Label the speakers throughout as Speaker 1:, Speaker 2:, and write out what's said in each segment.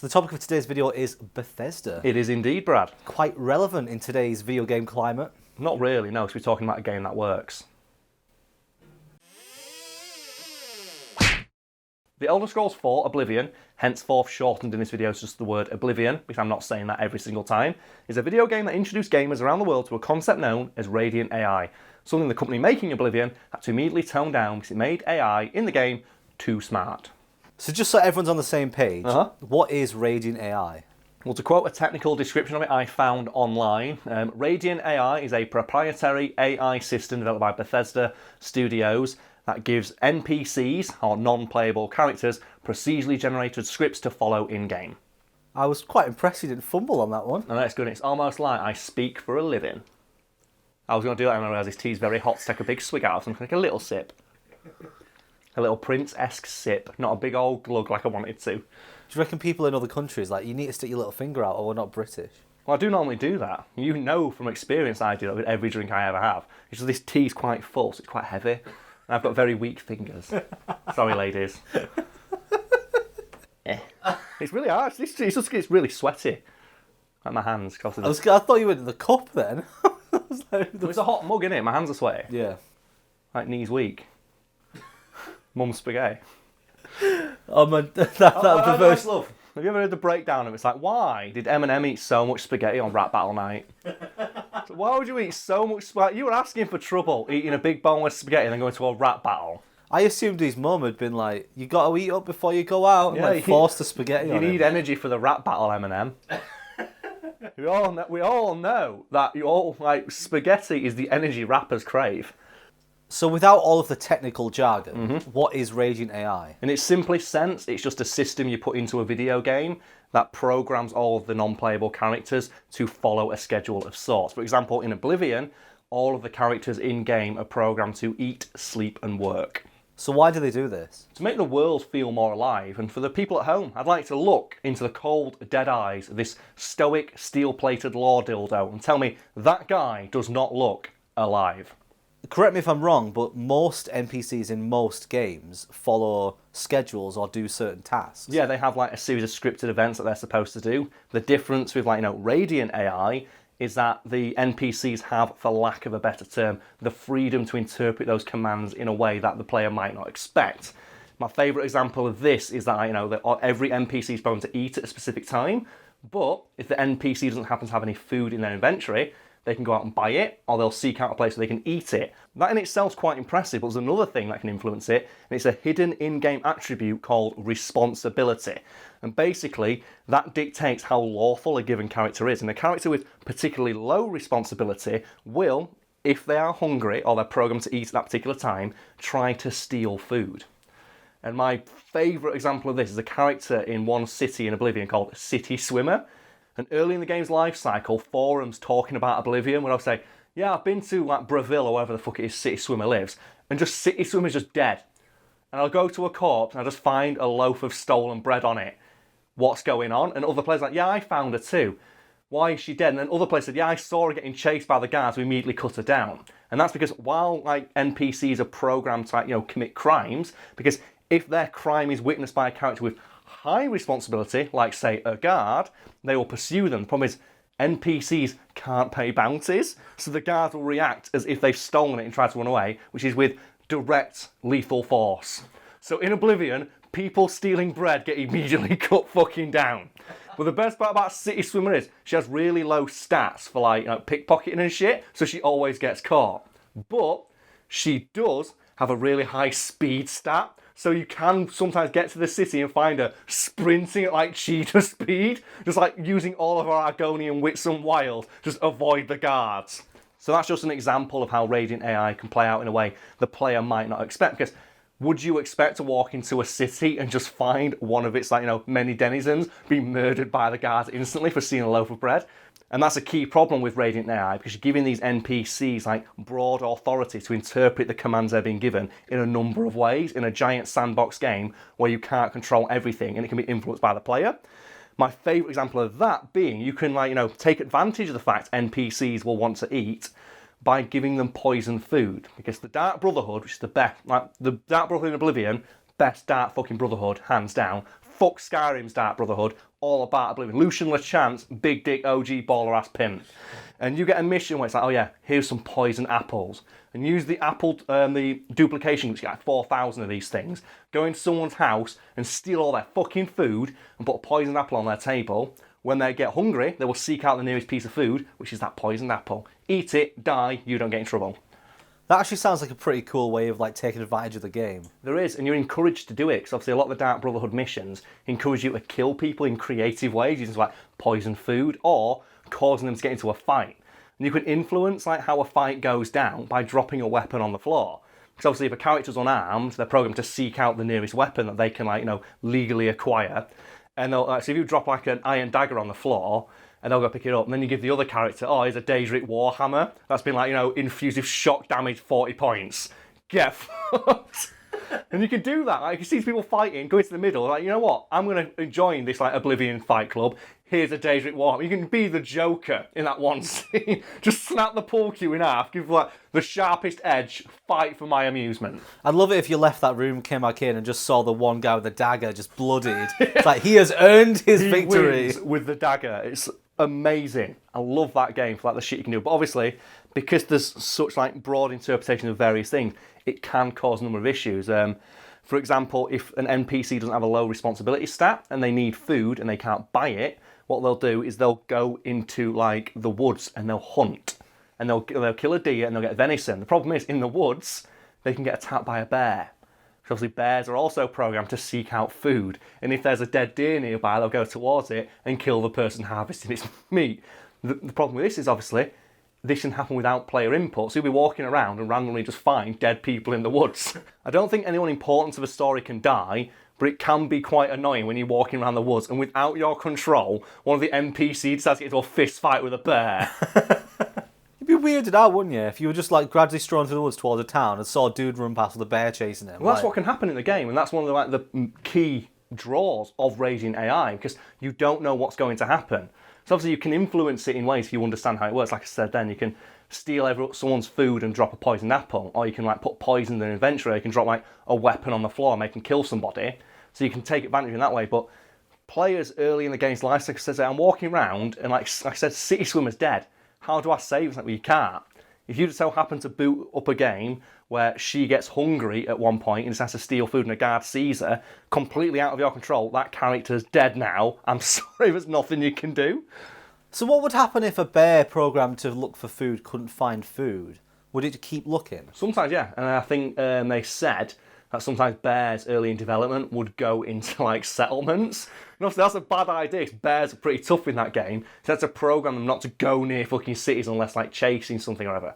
Speaker 1: So the topic of today's video is Bethesda.
Speaker 2: It is indeed, Brad.
Speaker 1: Quite relevant in today's video game climate.
Speaker 2: Not really, no, because we're talking about a game that works. The Elder Scrolls 4 Oblivion, henceforth shortened in this video to just the word Oblivion, because I'm not saying that every single time, is a video game that introduced gamers around the world to a concept known as Radiant AI, something the company making Oblivion had to immediately tone down because it made AI in the game too smart.
Speaker 1: So just so everyone's on the same page, what is Radiant AI?
Speaker 2: Well, to quote a technical description of it I found online, Radiant AI is a proprietary AI system developed by Bethesda Studios that gives NPCs, or non-playable characters, procedurally generated scripts to follow in-game.
Speaker 1: I was quite impressed you didn't fumble on that one.
Speaker 2: And that's good. It's almost like I speak for a living. I was going to do that and I realised this tea's very hot, to take a big swig out of something, like a little sip. A little Prince-esque sip, not a big old glug like I wanted to.
Speaker 1: Do you reckon people in other countries, like, you need to stick your little finger out or we're not British?
Speaker 2: Well, I do normally do that. You know from experience I do that with every drink I ever have. It's just this tea's quite full, so it's quite heavy. And I've got very weak fingers. Sorry, ladies. It's really hard. It's really sweaty. Like my hands.
Speaker 1: I thought you were in the cup then.
Speaker 2: It's a hot mug, innit? My hands are sweaty.
Speaker 1: Yeah.
Speaker 2: Like knees weak. Mum's spaghetti.
Speaker 1: Oh man, the first
Speaker 2: love. Have you ever heard the breakdown of it? It's like, why did Eminem eat so much spaghetti on Rap Battle Night? So why would you eat so much spaghetti? You were asking for trouble eating a big boneless spaghetti and then going to a rap battle.
Speaker 1: I assumed his mum had been like, you got to eat up before you go out, and like force the spaghetti on him.
Speaker 2: You need energy for the rap battle, Eminem. we all know that spaghetti is the energy rappers crave.
Speaker 1: So without all of the technical jargon, what is Radiant AI?
Speaker 2: In its simplest sense, it's just a system you put into a video game that programs all of the non-playable characters to follow a schedule of sorts. For example, in Oblivion, all of the characters in-game are programmed to eat, sleep and work.
Speaker 1: So why do they do this?
Speaker 2: To make the world feel more alive, and for the people at home, I'd like to look into the cold, dead eyes of this stoic, steel-plated law dildo and tell me that guy does not look alive.
Speaker 1: Correct me if I'm wrong, but most NPCs in most games follow schedules or do certain tasks.
Speaker 2: Yeah, they have like a series of scripted events that they're supposed to do. The difference with Radiant AI is that the NPCs have, for lack of a better term, the freedom to interpret those commands in a way that the player might not expect. My favourite example of this is that that every NPC is prone to eat at a specific time, but if the NPC doesn't happen to have any food in their inventory, they can go out and buy it, or they'll seek out a place where they can eat it. That in itself is quite impressive, but there's another thing that can influence it, and it's a hidden in-game attribute called responsibility. And basically, that dictates how lawful a given character is. And a character with particularly low responsibility will, if they are hungry or they're programmed to eat at that particular time, try to steal food. And my favourite example of this is a character in one city in Oblivion called City Swimmer. And early in the game's life cycle, forums talking about Oblivion, where I'll say, yeah, I've been to like Breville or wherever the fuck it is City Swimmer lives, and just City Swimmer's just dead. And I'll go to a corpse and I'll just find a loaf of stolen bread on it. What's going on? And other players are like, yeah, I found her too. Why is she dead? And then other players said, yeah, I saw her getting chased by the guards who immediately cut her down. And that's because while NPCs are programmed to commit crimes, because if their crime is witnessed by a character with high responsibility, like say a guard, they will pursue them. The problem is NPCs can't pay bounties, so the guards will react as if they've stolen it and tried to run away, which is with direct lethal force. So in Oblivion, people stealing bread get immediately cut fucking down. But the best part about City Swimmer is she has really low stats for pickpocketing and shit, so she always gets caught. But she does have a really high speed stat, so you can sometimes get to the city and find her sprinting at like cheetah speed, just like using all of our Argonian wits and wild, just avoid the guards. So that's just an example of how Radiant AI can play out in a way the player might not expect, because would you expect to walk into a city and just find one of its many denizens be murdered by the guards instantly for stealing a loaf of bread? And that's a key problem with Radiant AI, because you're giving these NPCs broad authority to interpret the commands they're being given in a number of ways in a giant sandbox game where you can't control everything and it can be influenced by the player. My favourite example of that being you can take advantage of the fact NPCs will want to eat by giving them poisoned food, because the Dark Brotherhood, which is the best, the Dark Brotherhood in Oblivion, best Dark fucking Brotherhood, hands down. Fuck Skyrim's Dark Brotherhood, all about Oblivion. Lucian LeChance, big dick OG baller ass pimp. And you get a mission where it's like, oh yeah, here's some poison apples. And use the the duplication, which you get like 4,000 of these things. Go into someone's house and steal all their fucking food and put a poisoned apple on their table. When they get hungry, they will seek out the nearest piece of food, which is that poisoned apple. Eat it, die, you don't get in trouble.
Speaker 1: That actually sounds like a pretty cool way of like taking advantage of the game.
Speaker 2: There is, and you're encouraged to do it, because obviously a lot of the Dark Brotherhood missions encourage you to kill people in creative ways, using like poison food, or causing them to get into a fight. And you can influence like how a fight goes down by dropping a weapon on the floor. Because obviously if a character's unarmed, they're programmed to seek out the nearest weapon that they can legally acquire. And they'll, so if you drop like an iron dagger on the floor, and they'll go pick it up, and then you give the other character, oh, here's a Daedric Warhammer that's been infused with shock damage 40 points. Get fucked. And you can do that. Like, you see people fighting, go into the middle, like, you know what? I'm going to join this Oblivion fight club. Here's a Daedric Warhammer. You can be the Joker in that one scene. Just snap the pool cue in half, give the sharpest edge, fight for my amusement.
Speaker 1: I'd love it if you left that room, came back in, and just saw the one guy with the dagger just bloodied. It's like, he has earned his victory.
Speaker 2: Wins with the dagger. It's amazing. I love that game for the shit you can do. But obviously, because there's such broad interpretation of various things, it can cause a number of issues. For example, if an NPC doesn't have a low responsibility stat and they need food and they can't buy it, what they'll do is they'll go into the woods and they'll hunt. And they'll kill a deer and they'll get venison. The problem is, in the woods, they can get attacked by a bear. Because obviously bears are also programmed to seek out food. And if there's a dead deer nearby, they'll go towards it and kill the person harvesting its meat. The problem with this is, obviously, this can happen without player input. So you'll be walking around and randomly just find dead people in the woods. I don't think anyone important to the story can die, but it can be quite annoying when you're walking around the woods and without your control, one of the NPCs decides to get into a fist fight with a bear.
Speaker 1: You'd be weirded out, wouldn't you, if you were just gradually strolling through the woods towards a town and saw a dude run past with a bear chasing him.
Speaker 2: Well, that's what can happen in the game, and that's one of the key draws of Raging AI, because you don't know what's going to happen. So obviously you can influence it in ways if you understand how it works. Like I said then, you can steal someone's food and drop a poisoned apple, or you can put poison in their inventory, you can drop a weapon on the floor and make them kill somebody. So you can take advantage in that way. But players early in the game's life cycle says, I'm walking around and like I said, City Swimmer's dead. How do I save something? Well, you can't. If you just so happen to boot up a game where she gets hungry at one point and just has to steal food and a guard sees her, completely out of your control, that character's dead now. I'm sorry, there's nothing you can do.
Speaker 1: So what would happen if a bear programmed to look for food couldn't find food? Would it keep looking?
Speaker 2: Sometimes, yeah. And I think they said that sometimes bears early in development would go into settlements. And obviously that's a bad idea, because bears are pretty tough in that game. So that's to program them not to go near fucking cities unless chasing something or other.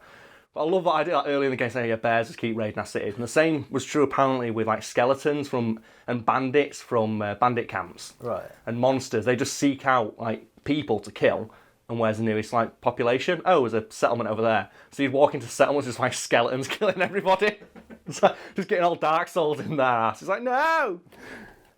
Speaker 2: But I love that idea early in the game saying, yeah, bears just keep raiding our cities. And the same was true apparently with skeletons and bandits from bandit camps.
Speaker 1: Right.
Speaker 2: And monsters. They just seek out people to kill. And where's the nearest population? Oh, there's a settlement over there. So you'd walk into settlements just skeletons killing everybody. It's just getting all Dark Souls in their ass. It's no!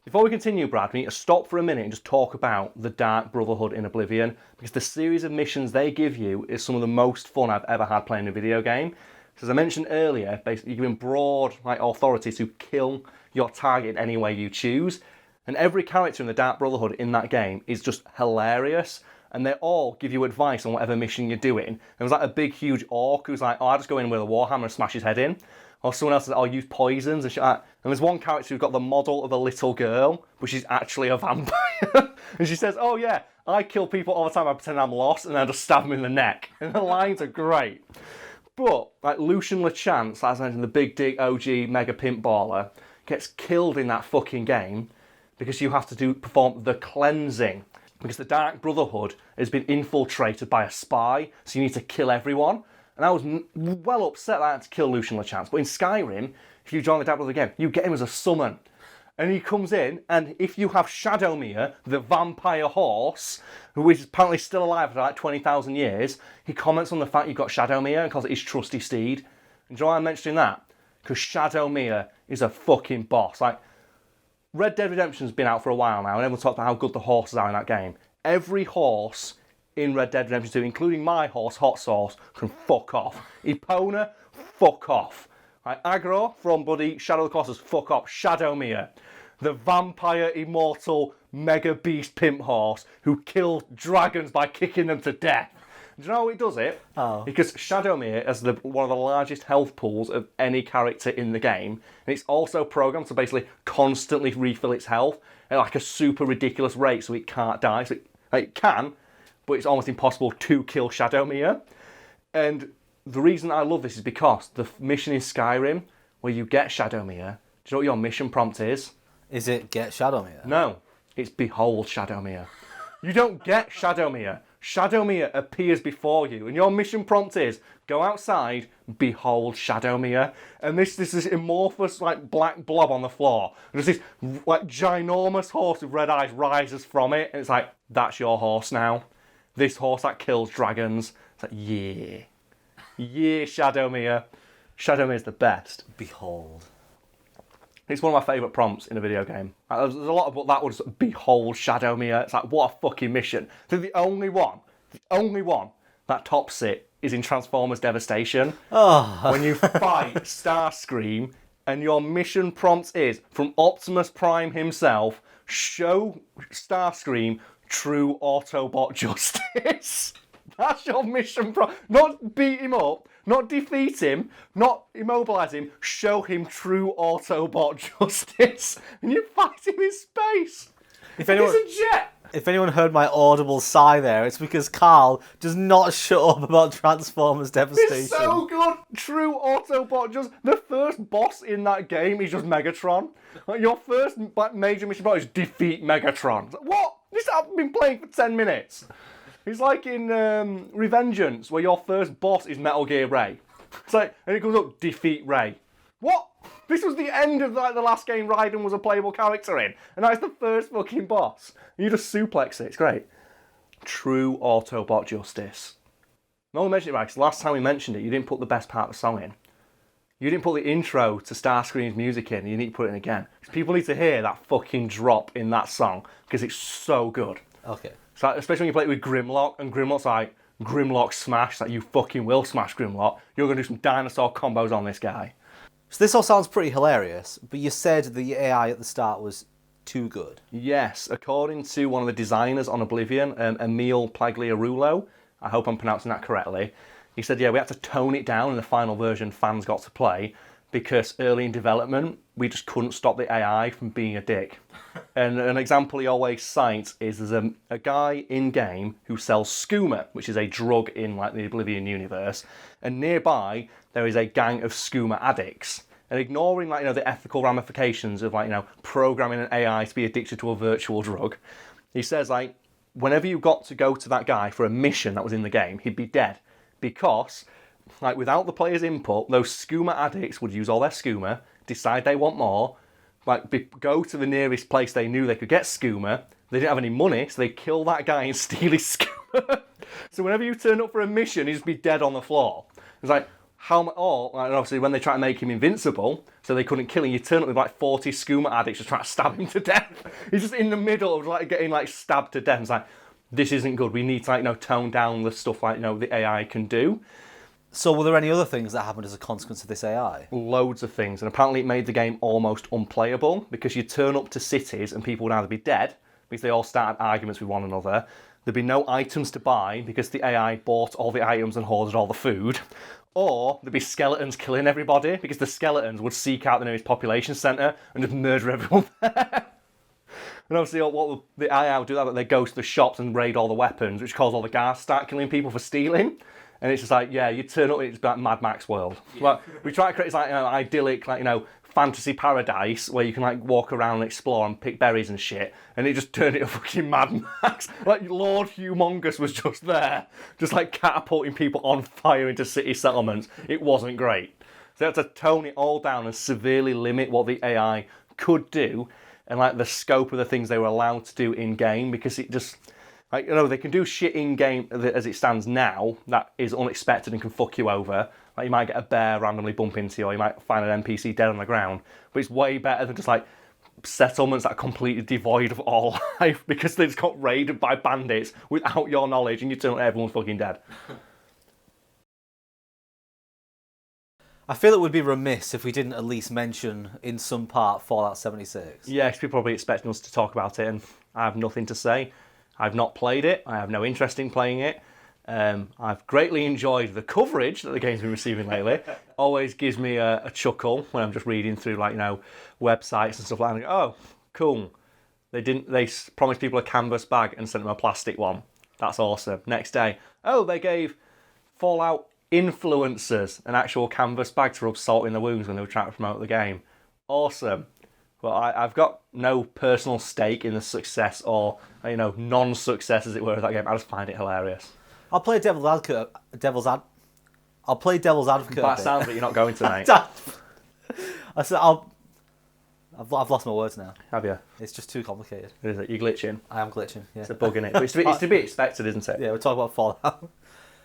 Speaker 2: Before we continue, Brad, we need to stop for a minute and just talk about the Dark Brotherhood in Oblivion, because the series of missions they give you is some of the most fun I've ever had playing a video game. So as I mentioned earlier, basically you're given broad authority to kill your target in any way you choose. And every character in the Dark Brotherhood in that game is just hilarious. And they all give you advice on whatever mission you're doing. There was a big, huge orc who's I just go in with a warhammer and smash his head in. Or someone else says, I'll use poisons and shit like that. And there's one character who's got the model of a little girl, but she's actually a vampire. And she says, oh yeah, I kill people all the time, I pretend I'm lost, and then I just stab them in the neck. And the lines are great. But, Lucian LeChance, as I mentioned, the big dick OG mega pimp baller, gets killed in that fucking game because you have to perform the cleansing. Because the Dark Brotherhood has been infiltrated by a spy, so you need to kill everyone. And I was well upset that I had to kill Lucian LeChance. But in Skyrim, if you join the Dark Brotherhood again, you get him as a summon. And he comes in, and if you have Shadowmere, the vampire horse, who is apparently still alive for 20,000 years, he comments on the fact you've got Shadowmere and calls it his trusty steed. And do you know why I'm mentioning that? Because Shadowmere is a fucking boss. Red Dead Redemption's been out for a while now, and everyone talks about how good the horses are in that game. Every horse in Red Dead Redemption 2, including my horse, Hot Sauce, can fuck off. Epona, fuck off. Agro from Shadow of the Colossus, fuck off. Shadowmere. the vampire immortal mega beast pimp horse who kills dragons by kicking them to death. Do you know how it does it?
Speaker 1: Oh. Because
Speaker 2: Shadowmere has one of the largest health pools of any character in the game, and it's also programmed to basically constantly refill its health at like a super ridiculous rate so it can't die. So it can, but it's almost impossible to kill Shadowmere. And the reason I love this is because the mission in Skyrim, where you get Shadowmere, do you know what your mission prompt is?
Speaker 1: Is it get Shadowmere?
Speaker 2: No, it's behold Shadowmere. You don't get Shadowmere. Shadowmere appears before you, and your mission prompt is go outside, behold Shadowmere, and this amorphous like black blob on the floor. And there's this like ginormous horse with red eyes rises from it, and it's like that's your horse now. This horse that kills dragons. It's like yeah, Shadowmere. Shadowmere's the best.
Speaker 1: Behold.
Speaker 2: It's one of my favourite prompts in a video game. There's a lot of that was behold Shadowmere. It's like, what a fucking mission. So the only one that tops it is in Transformers Devastation.
Speaker 1: Oh.
Speaker 2: When you fight Starscream and your mission prompt is, from Optimus Prime himself, show Starscream true Autobot justice. That's your mission prompt. Not beat him up, not defeat him, not immobilise him, show him true Autobot justice. And you fight him in space. It's a jet.
Speaker 1: If anyone heard my audible sigh there, it's because Karl does not shut up about Transformers Devastation.
Speaker 2: It's so good. True Autobot justice. The first boss in that game is just Megatron. Like, your first major mission is defeat Megatron. Like, what? This I've been playing for 10 minutes. It's like in Revengeance, where your first boss is Metal Gear Ray. It's like, and it comes up, defeat Ray. What? This was the end of like the last game Raiden was a playable character in, and now it's the first fucking boss. And you just suplex it. It's great. True Autobot justice. No one mentioned it right, because last time we mentioned it, you didn't put the best part of the song in. You didn't put the intro to Starscream's music in, and you need to put it in again. Because people need to hear that fucking drop in that song, because it's so good.
Speaker 1: Okay.
Speaker 2: So, especially when you play it with Grimlock, and Grimlock's like, Grimlock smash, like you fucking will smash Grimlock. You're going to do some dinosaur combos on this guy.
Speaker 1: So this all sounds pretty hilarious, but you said the AI at the start was too good.
Speaker 2: Yes, according to one of the designers on Oblivion, Emil Plagliarulo, I hope I'm pronouncing that correctly, he said, yeah, we had to tone it down in the final version fans got to play, because early in development, we just couldn't stop the AI from being a dick. And an example he always cites is there's a guy in-game who sells skooma, which is a drug in like the Oblivion universe, and nearby there is a gang of skooma addicts. And ignoring like the ethical ramifications of programming an AI to be addicted to a virtual drug, he says like whenever you got to go to that guy for a mission that was in the game, he'd be dead because like without the player's input, those skooma addicts would use all their skooma, decide they want more, go to the nearest place they knew they could get skooma. They didn't have any money, so they'd kill that guy and steal his skooma. So whenever you turn up for a mission, he'd just be dead on the floor. It's like, and obviously when they try to make him invincible, so they couldn't kill him, you turn up with like 40 skooma addicts just trying to stab him to death. He's just in the middle of like getting like stabbed to death. It's like, this isn't good. We need to tone down the stuff the AI can do.
Speaker 1: So were there any other things that happened as a consequence of this AI?
Speaker 2: Loads of things, and apparently it made the game almost unplayable because you'd turn up to cities and people would either be dead because they all started arguments with one another, there'd be no items to buy because the AI bought all the items and hoarded all the food, or there'd be skeletons killing everybody because the skeletons would seek out the nearest population centre and just murder everyone there. And obviously what the AI would do that, they go to the shops and raid all the weapons, which causes all the guards to start killing people for stealing. And it's just like, yeah, you turn up, it's like Mad Max world. Yeah. Like, we try to create this idyllic, fantasy paradise where you can walk around and explore and pick berries and shit, and it just turned into fucking Mad Max. Like Lord Humongous was just there, just catapulting people on fire into city settlements. It wasn't great. So they had to tone it all down and severely limit what the AI could do and the scope of the things they were allowed to do in game, because it just they can do shit in game as it stands now that is unexpected and can fuck you over. Like you might get a bear randomly bump into you, or you might find an NPC dead on the ground. But it's way better than just settlements that are completely devoid of all life because they just got raided by bandits without your knowledge, and you turn out everyone's fucking dead.
Speaker 1: I feel it would be remiss if we didn't at least mention in some part Fallout 76.
Speaker 2: Yeah, 'cause people probably expecting us to talk about it, and I have nothing to say. I've not played it. I have no interest in playing it. I've greatly enjoyed the coverage that the game's been receiving lately. Always gives me a chuckle when I'm just reading through, like, websites and stuff like that. And I go, oh, cool. They promised people a canvas bag and sent them a plastic one. That's awesome. Next day, oh, they gave Fallout influencers an actual canvas bag to rub salt in the wounds when they were trying to promote the game. Awesome. Well, I've got no personal stake in the success or, non-success, as it were, of that game. I just find it hilarious.
Speaker 1: I'll play devil's advocate. I'll play devil's advocate.
Speaker 2: That sounds like you're not going to, mate.
Speaker 1: I said I've lost my words now.
Speaker 2: Have you?
Speaker 1: It's just too complicated.
Speaker 2: Is it? You're glitching.
Speaker 1: I am glitching. Yeah.
Speaker 2: It's a bug in it. But it's to be expected, isn't it?
Speaker 1: Yeah, we're talking about Fallout.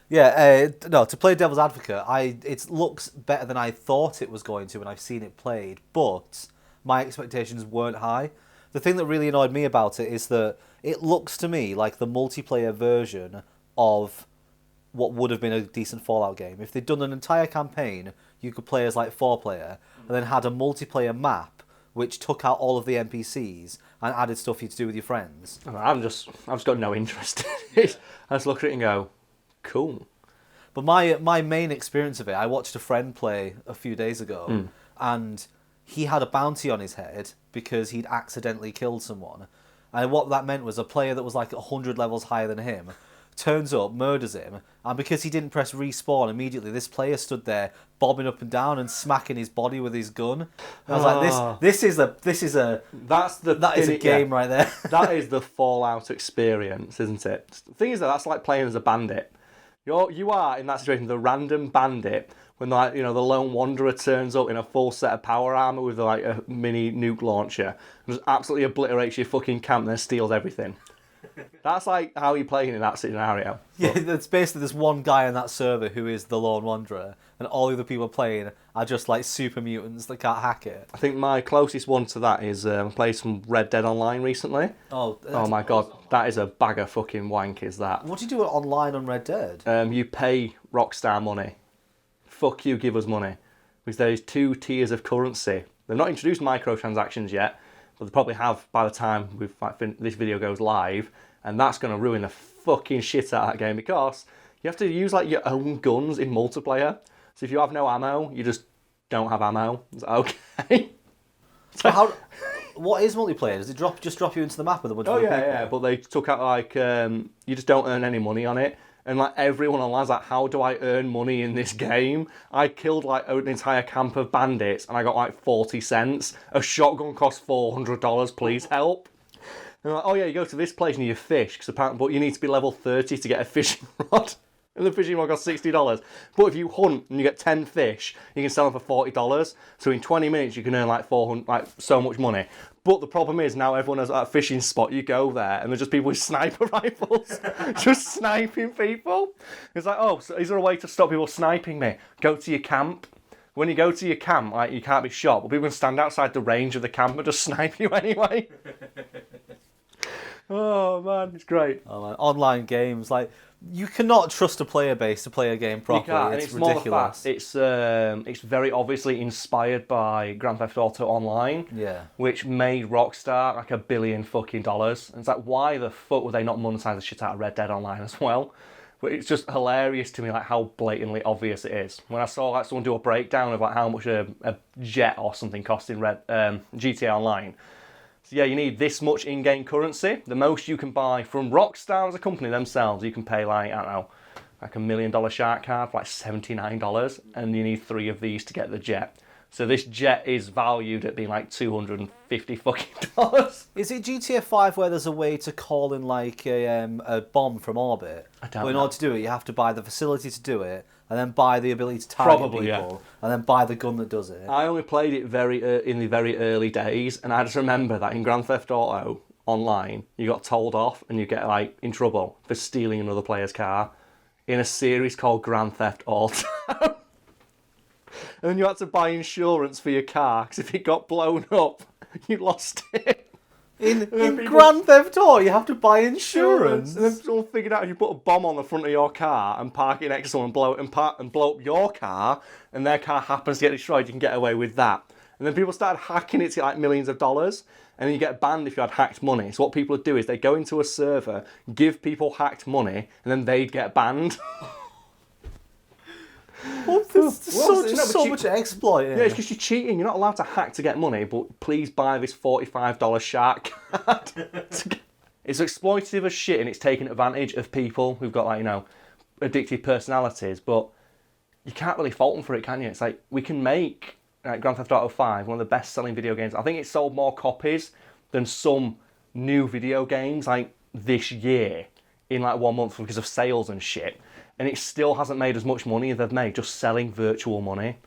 Speaker 1: Yeah, no, to play devil's advocate, it looks better than I thought it was going to when I've seen it played, but my expectations weren't high. The thing that really annoyed me about it is that it looks to me like the multiplayer version of what would have been a decent Fallout game. If they'd done an entire campaign, you could play as like 4-player, and then had a multiplayer map which took out all of the NPCs and added stuff for you to do with your friends.
Speaker 2: I've just got no interest in it. I just look at it and go, cool.
Speaker 1: But my main experience of it, I watched a friend play a few days ago, and he had a bounty on his head because he'd accidentally killed someone. And what that meant was a player that was like 100 levels higher than him turns up, murders him, and because he didn't press respawn immediately, this player stood there bobbing up and down and smacking his body with his gun. I was like, this is a game right there.
Speaker 2: That is the Fallout experience, isn't it? The thing is that's like playing as a bandit. You are in that situation, the random bandit, when the lone wanderer turns up in a full set of power armor with like a mini nuke launcher and just absolutely obliterates your fucking camp and then steals everything. That's like how you're playing in that scenario.
Speaker 1: Yeah, that's basically this one guy on that server who is the lone wanderer, and all the other people playing are just like super mutants that can't hack it.
Speaker 2: I think my closest one to that is I played some Red Dead Online recently. Oh my god, that is a bag of fucking wank, is that.
Speaker 1: What do you do online on Red Dead?
Speaker 2: You pay Rockstar money. Fuck you, give us money. Because there's 2 tiers of currency. They've not introduced microtransactions yet, but they probably have by the time this video goes live, and that's going to ruin the fucking shit out of that game because you have to use like your own guns in multiplayer. So if you have no ammo, you just don't have ammo. It's like, okay.
Speaker 1: So what is multiplayer? Does it just drop you into the map with a bunch of people?
Speaker 2: Yeah, but they took out like you just don't earn any money on it. And like everyone online's like, how do I earn money in this game? I killed like an entire camp of bandits and I got like 40 cents. A shotgun costs $400, please help. And they're like, oh yeah, you go to this place and you fish, but you need to be level 30 to get a fishing rod. And the fishing rod costs $60. But if you hunt and you get 10 fish, you can sell them for $40. So in 20 minutes you can earn like so much money. But the problem is now everyone has a fishing spot. You go there and there's just people with sniper rifles just sniping people. It's like, oh, so is there a way to stop people sniping me? Go to your camp. When you go to your camp, like you can't be shot, but people can stand outside the range of the camp and just snipe you anyway. Oh man, it's great.
Speaker 1: Oh man, online games, like you cannot trust a player base to play a game properly. It's ridiculous.
Speaker 2: It's very obviously inspired by Grand Theft Auto Online, which made Rockstar like $1 billion fucking dollars. And it's like, why the fuck would they not monetize the shit out of Red Dead Online as well? But it's just hilarious to me, like how blatantly obvious it is. When I saw like someone do a breakdown of like how much a jet or something cost in GTA Online. So yeah, you need this much in-game currency. The most you can buy from Rockstar as a company themselves, you can pay like, I don't know, like $1 million shark card for like $79, and you need 3 of these to get the jet. So this jet is valued at being like $250 fucking dollars.
Speaker 1: Is it GTA 5 where there's a way to call in like a bomb from orbit?
Speaker 2: I don't know.
Speaker 1: In order to do it, you have to buy the facility to do it, and then buy the ability to target people, and then buy the gun that does it.
Speaker 2: I only played it in the very early days, and I just remember that in Grand Theft Auto Online, you got told off and you get like in trouble for stealing another player's car in a series called Grand Theft Auto. And then you had to buy insurance for your car, because if it got blown up, you lost it.
Speaker 1: In Grand Theft Auto, you have to buy insurance.
Speaker 2: And then someone figured out if you put a bomb on the front of your car and park it next to someone and blow up your car, and their car happens to get destroyed, you can get away with that. And then people started hacking it to like millions of dollars, and then you get banned if you had hacked money. So what people would do is they go into a server, give people hacked money, and then they'd get banned.
Speaker 1: There's so much exploit here.
Speaker 2: Yeah, it's because you're cheating. You're not allowed to hack to get money, but please buy this $45 shark card. It's exploitative as shit, and it's taking advantage of people who've got, like, you know, addictive personalities, but you can't really fault them for it, can you? It's like, we can make Grand Theft Auto 5 one of the best-selling video games. I think it sold more copies than some new video games, like, this year in, like, 1 month because of sales and shit. And it still hasn't made as much money as they've made just selling virtual money.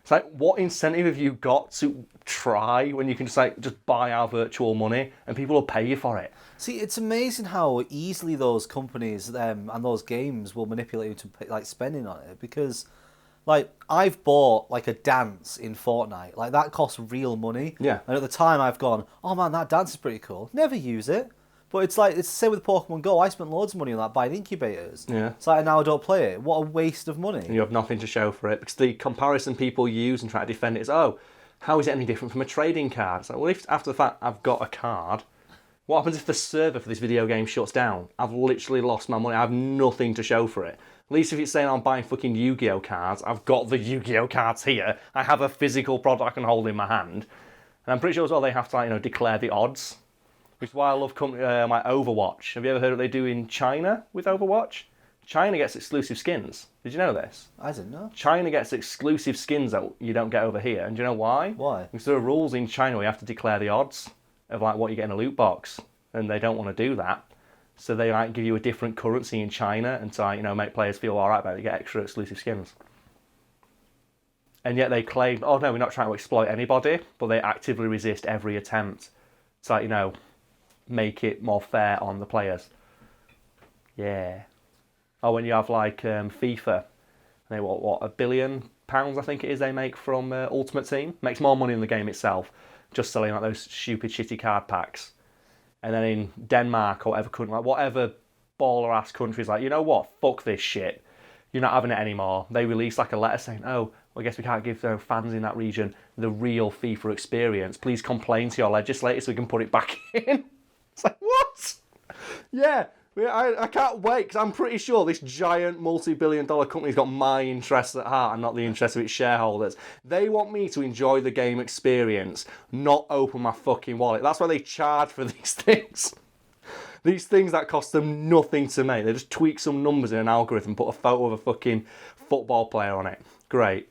Speaker 2: It's like, what incentive have you got to try when you can just buy our virtual money and people will pay you for it?
Speaker 1: See, it's amazing how easily those companies and those games will manipulate you to like spending on it, because like I've bought like a dance in Fortnite, like that costs real money.
Speaker 2: Yeah.
Speaker 1: And at the time I've gone, oh man, that dance is pretty cool. Never use it. But it's like, it's the same with Pokemon Go. I spent loads of money on that buying incubators.
Speaker 2: Yeah.
Speaker 1: It's like, now I don't play it. What a waste of money.
Speaker 2: And you have nothing to show for it, because the comparison people use and try to defend it is, oh, how is it any different from a trading card? It's like, well, if after the fact I've got a card, what happens if the server for this video game shuts down? I've literally lost my money. I have nothing to show for it. At least if it's saying I'm buying fucking Yu-Gi-Oh cards, I've got the Yu-Gi-Oh cards here. I have a physical product I can hold in my hand. And I'm pretty sure as well they have to, like, you know, declare the odds. Which is why I love my Overwatch. Have you ever heard what they do in China with Overwatch? China gets exclusive skins. Did you know this?
Speaker 1: I didn't know.
Speaker 2: China gets exclusive skins that you don't get over here. And do you know why?
Speaker 1: Why?
Speaker 2: Because there are rules in China where you have to declare the odds of like what you get in a loot box. And they don't want to do that. So they like give you a different currency in China and to, like, you know, make players feel alright about it. You get extra exclusive skins. And yet they claim, oh no, we're not trying to exploit anybody, but they actively resist every attempt to, like, you know, make it more fair on the players. Yeah. Oh, when you have like FIFA, they what £1 billion I think it is they make from Ultimate Team. Makes more money than the game itself, just selling like those stupid shitty card packs. And then in Denmark or whatever country, like whatever baller ass country's like, you know what, fuck this shit. You're not having it anymore. They release like a letter saying, oh, well, I guess we can't give their fans in that region the real FIFA experience. Please complain to your legislator so we can put it back in. It's like, what? Yeah, I can't wait, because I'm pretty sure this giant multi-billion-dollar company's got my interests at heart and not the interests of its shareholders. They want me to enjoy the game experience, not open my fucking wallet. That's why they charge for these things. These things that cost them nothing to make. They just tweak some numbers in an algorithm, put a photo of a fucking football player on it. Great.